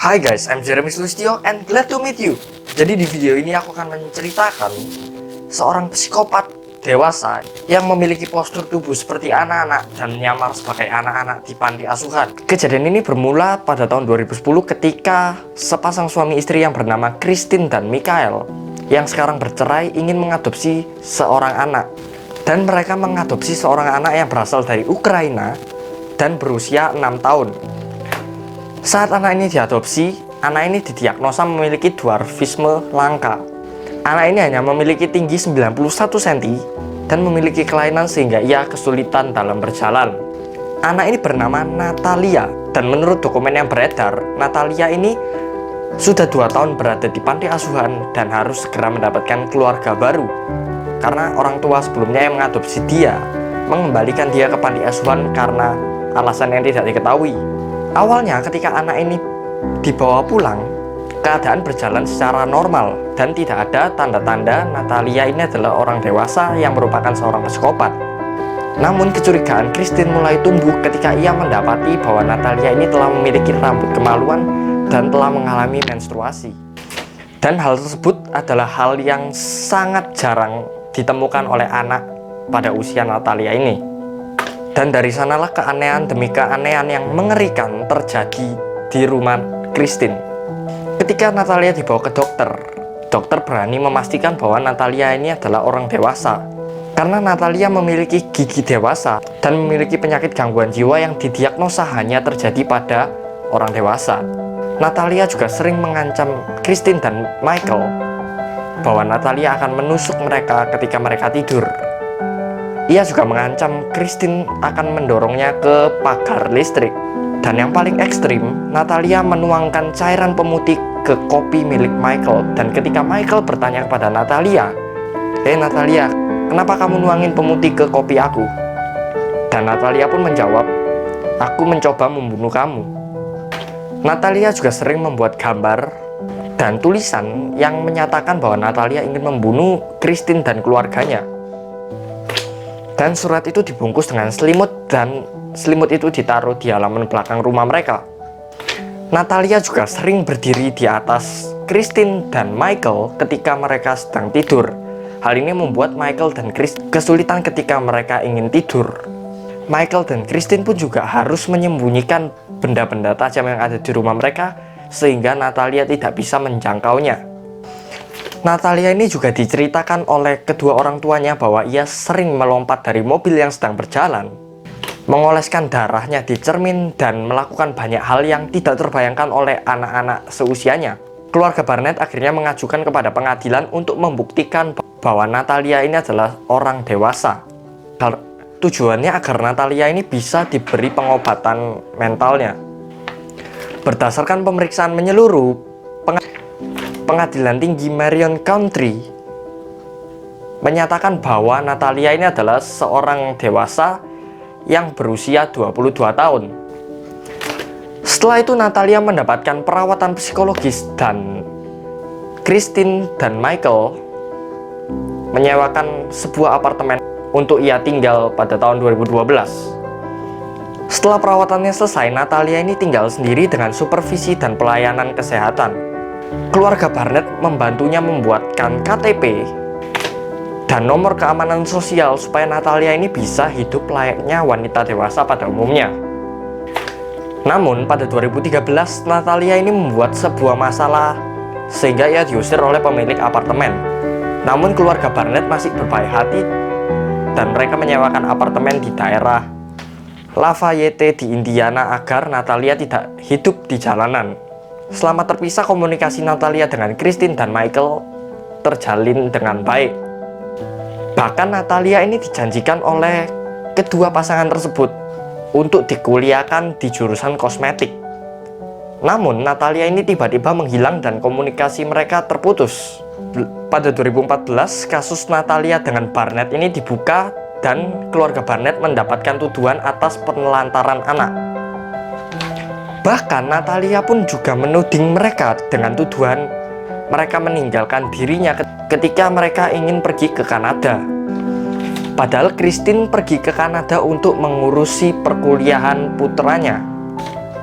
Hai guys, I'm Jeremy Sulistyo and glad to meet you. Jadi di video ini aku akan menceritakan seorang psikopat dewasa yang memiliki postur tubuh seperti anak-anak dan menyamar sebagai anak-anak di panti asuhan. Kejadian ini bermula pada tahun 2010 ketika sepasang suami istri yang bernama Christine dan Michael yang sekarang bercerai ingin mengadopsi seorang anak. Dan mereka mengadopsi seorang anak yang berasal dari Ukraina dan berusia 6 tahun. Saat anak ini diadopsi, anak ini didiagnosa memiliki dwarfisme langka. Anak ini hanya memiliki tinggi 91 cm dan memiliki kelainan sehingga ia kesulitan dalam berjalan. Anak ini bernama Natalia, dan menurut dokumen yang beredar, Natalia ini sudah 2 tahun berada di panti asuhan dan harus segera mendapatkan keluarga baru. Karena orang tua sebelumnya yang mengadopsi dia, mengembalikan dia ke panti asuhan karena alasan yang tidak diketahui. Awalnya ketika anak ini dibawa pulang, keadaan berjalan secara normal dan tidak ada tanda-tanda Natalia ini adalah orang dewasa yang merupakan seorang psikopat. Namun kecurigaan Christine mulai tumbuh ketika ia mendapati bahwa Natalia ini telah memiliki rambut kemaluan dan telah mengalami menstruasi. Dan hal tersebut adalah hal yang sangat jarang ditemukan oleh anak pada usia Natalia ini. Dan dari sanalah keanehan demi keanehan yang mengerikan terjadi di rumah Christine. Ketika Natalia dibawa ke dokter, dokter berani memastikan bahwa Natalia ini adalah orang dewasa. Karena Natalia memiliki gigi dewasa dan memiliki penyakit gangguan jiwa yang didiagnosa hanya terjadi pada orang dewasa. Natalia juga sering mengancam Christine dan Michael bahwa Natalia akan menusuk mereka ketika mereka tidur. Ia juga mengancam Christine akan mendorongnya ke pagar listrik. Dan yang paling ekstrim, Natalia menuangkan cairan pemutih ke kopi milik Michael. Dan ketika Michael bertanya kepada Natalia, Natalia, kenapa kamu nuangin pemutih ke kopi aku?" Dan Natalia pun menjawab, "Aku mencoba membunuh kamu." Natalia juga sering membuat gambar dan tulisan yang menyatakan bahwa Natalia ingin membunuh Christine dan keluarganya. Dan surat itu dibungkus dengan selimut dan selimut itu ditaruh di halaman belakang rumah mereka. Natalia juga sering berdiri di atas Christine dan Michael ketika mereka sedang tidur. Hal ini membuat Michael dan Christine kesulitan ketika mereka ingin tidur. Michael dan Christine pun juga harus menyembunyikan benda-benda tajam yang ada di rumah mereka sehingga Natalia tidak bisa menjangkaunya. Natalia ini juga diceritakan oleh kedua orang tuanya bahwa ia sering melompat dari mobil yang sedang berjalan, mengoleskan darahnya di cermin, dan melakukan banyak hal yang tidak terbayangkan oleh anak-anak seusianya. Keluarga Barnett akhirnya mengajukan kepada pengadilan untuk membuktikan bahwa Natalia ini adalah orang dewasa. Tujuannya agar Natalia ini bisa diberi pengobatan mentalnya. Berdasarkan pemeriksaan menyeluruh, Pengadilan Tinggi Marion County menyatakan bahwa Natalia ini adalah seorang dewasa yang berusia 22 tahun. Setelah itu Natalia mendapatkan perawatan psikologis dan Christine dan Michael menyewakan sebuah apartemen untuk ia tinggal pada tahun 2012. Setelah perawatannya selesai, Natalia ini tinggal sendiri dengan supervisi dan pelayanan kesehatan. Keluarga Barnett membantunya membuatkan KTP dan nomor keamanan sosial supaya Natalia ini bisa hidup layaknya wanita dewasa pada umumnya. Namun pada 2013 Natalia ini membuat sebuah masalah sehingga ia diusir oleh pemilik apartemen. Namun keluarga Barnett masih berbaik hati dan mereka menyewakan apartemen di daerah Lafayette di Indiana agar Natalia tidak hidup di jalanan. Selama terpisah, komunikasi Natalia dengan Christine dan Michael terjalin dengan baik. Bahkan Natalia ini dijanjikan oleh kedua pasangan tersebut untuk dikuliahkan di jurusan kosmetik. Namun Natalia ini tiba-tiba menghilang dan komunikasi mereka terputus. Pada 2014, kasus Natalia dengan Barnett ini dibuka dan keluarga Barnett mendapatkan tuduhan atas penelantaran anak. Bahkan Natalia pun juga menuding mereka dengan tuduhan mereka meninggalkan dirinya ketika mereka ingin pergi ke Kanada. Padahal Christine pergi ke Kanada untuk mengurusi perkuliahan putranya.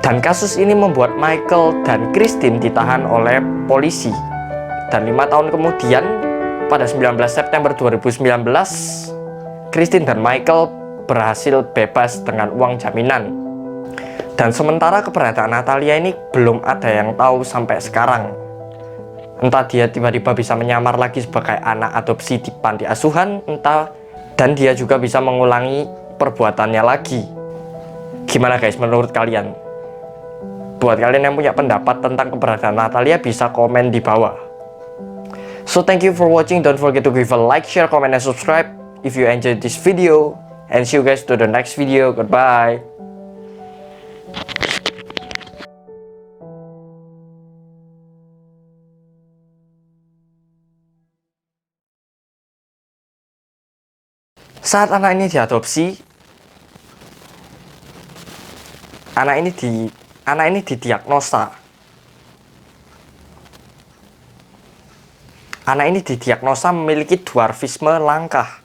Dan kasus ini membuat Michael dan Christine ditahan oleh polisi. Dan 5 tahun kemudian, pada 19 September 2019, Christine dan Michael berhasil bebas dengan uang jaminan. Dan sementara keberadaan Natalia ini belum ada yang tahu sampai sekarang. Entah dia tiba-tiba bisa menyamar lagi sebagai anak adopsi di panti asuhan, dan dia juga bisa mengulangi perbuatannya lagi. Gimana guys menurut kalian? Buat kalian yang punya pendapat tentang keberadaan Natalia, bisa komen di bawah. So thank you for watching. Don't forget to give a like, share, comment, and subscribe if you enjoyed this video. And see you guys to the next video. Goodbye. Saat anak ini diadopsi, anak ini didiagnosa. Anak ini didiagnosa memiliki dwarfisme langka.